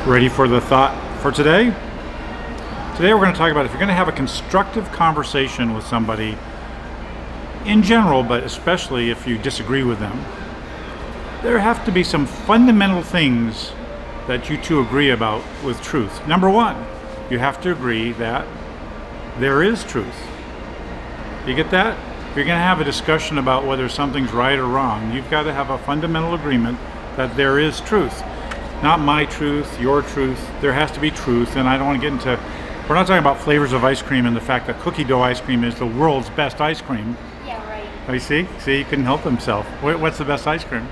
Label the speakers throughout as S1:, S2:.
S1: Ready for the thought for today? Today we're going to talk about if you're going to have a constructive conversation with somebody in general, but especially if you disagree with them, there have to be some fundamental things that you two agree about with truth. Number one, you have to agree that there is truth. You get that? If you're going to have a discussion about whether something's right or wrong, you've got to have a fundamental agreement that there is truth. Not my truth, your truth. There has to be truth, and I don't want to get into... We're not talking about flavors of ice cream and the fact that cookie dough ice cream is the world's best ice cream.
S2: Yeah, right.
S1: Oh, you see? See, he couldn't help himself. What's the best ice cream?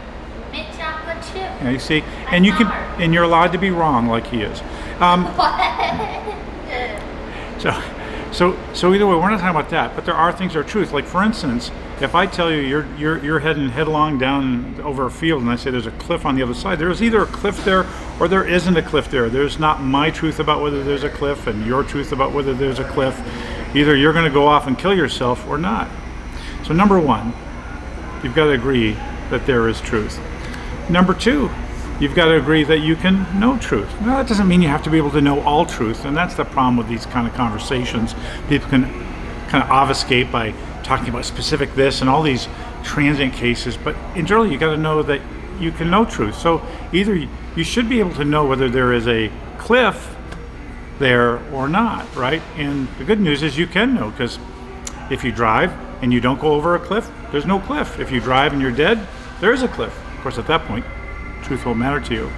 S2: Mint chocolate chip.
S1: Yeah, you see? And you can, and you're allowed to be wrong like he is. So either way, we're not talking about that, but there are things that are truth. Like, for instance, if I tell you you're heading headlong down over a field and I say there's a cliff on the other side, there's either a cliff there or there isn't a cliff there. There's not my truth about whether there's a cliff and your truth about whether there's a cliff. Either you're going to go off and kill yourself or not. So number one, you've got to agree that there is truth. Number two, you've got to agree that you can know truth. Now, that doesn't mean you have to be able to know all truth, and that's the problem with these kind of conversations. People can kind of obfuscate by talking about specific this and all these transient cases, but in general, you got to know that you can know truth. So either you should be able to know whether there is a cliff there or not, right? And the good news is you can know, because if you drive and you don't go over a cliff, there's no cliff. If you drive and you're dead, there is a cliff. Of course, at that point, truth won't matter to you.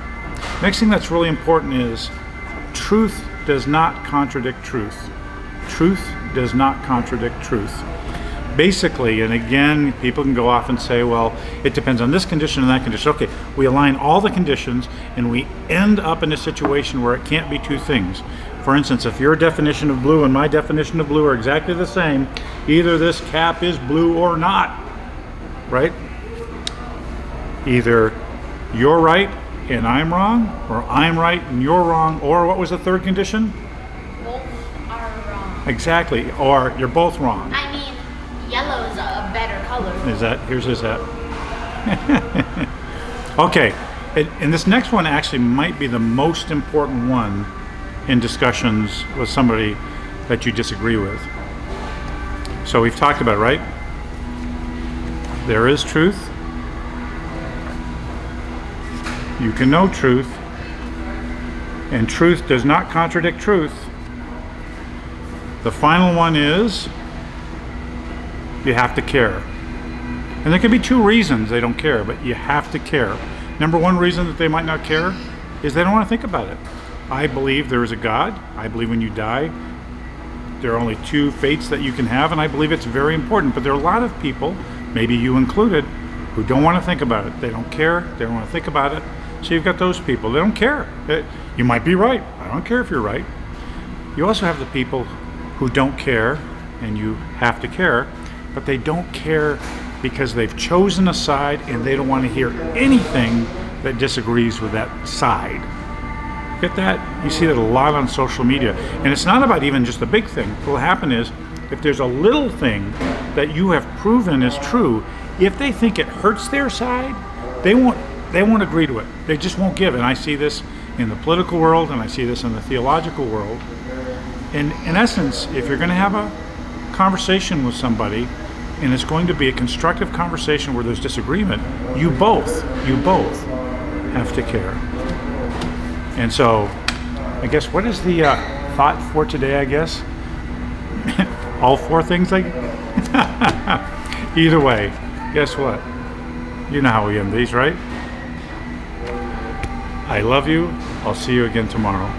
S1: Next thing that's really important is truth does not contradict truth. Truth does not contradict truth. Basically, and again, people can go off and say, well, it depends on this condition and that condition. Okay, we align all the conditions and we end up in a situation where it can't be two things. For instance, if your definition of blue and my definition of blue are exactly the same, either this cap is blue or not, right? Either you're right and I'm wrong, or I'm right and you're wrong, or what was the third condition?
S2: Both are wrong.
S1: Exactly, or you're both wrong.
S2: I mean, yellow's a better color.
S1: Here's that. Okay, and this next one actually might be the most important one in discussions with somebody that you disagree with. So we've talked about it, right? There is truth. You can know truth, and truth does not contradict truth. The final one is you have to care. And there could be two reasons they don't care, but you have to care. Number one reason that they might not care is they don't want to think about it. I believe there is a God. I believe when you die, there are only two fates that you can have, and I believe it's very important. But there are a lot of people, maybe you included, who don't want to think about it. They don't care. They don't want to think about it. So you've got those people. They don't care. You might be right. I don't care if you're right. You also have the people who don't care, and you have to care, but they don't care because they've chosen a side and they don't want to hear anything that disagrees with that side. Get that? You see that a lot on social media. And it's not about even just the big thing. What will happen is, if there's a little thing that you have proven is true, if they think it hurts their side, they won't agree to it. They just won't give. And I see this in the political world, and I see this in the theological world. And in essence, if you're going to have a conversation with somebody, and it's going to be a constructive conversation where there's disagreement, you both have to care. And so, I guess, what is the thought for today, I guess? All four things, like. Either way, guess what? You know how we end these, right? I love you. I'll see you again tomorrow.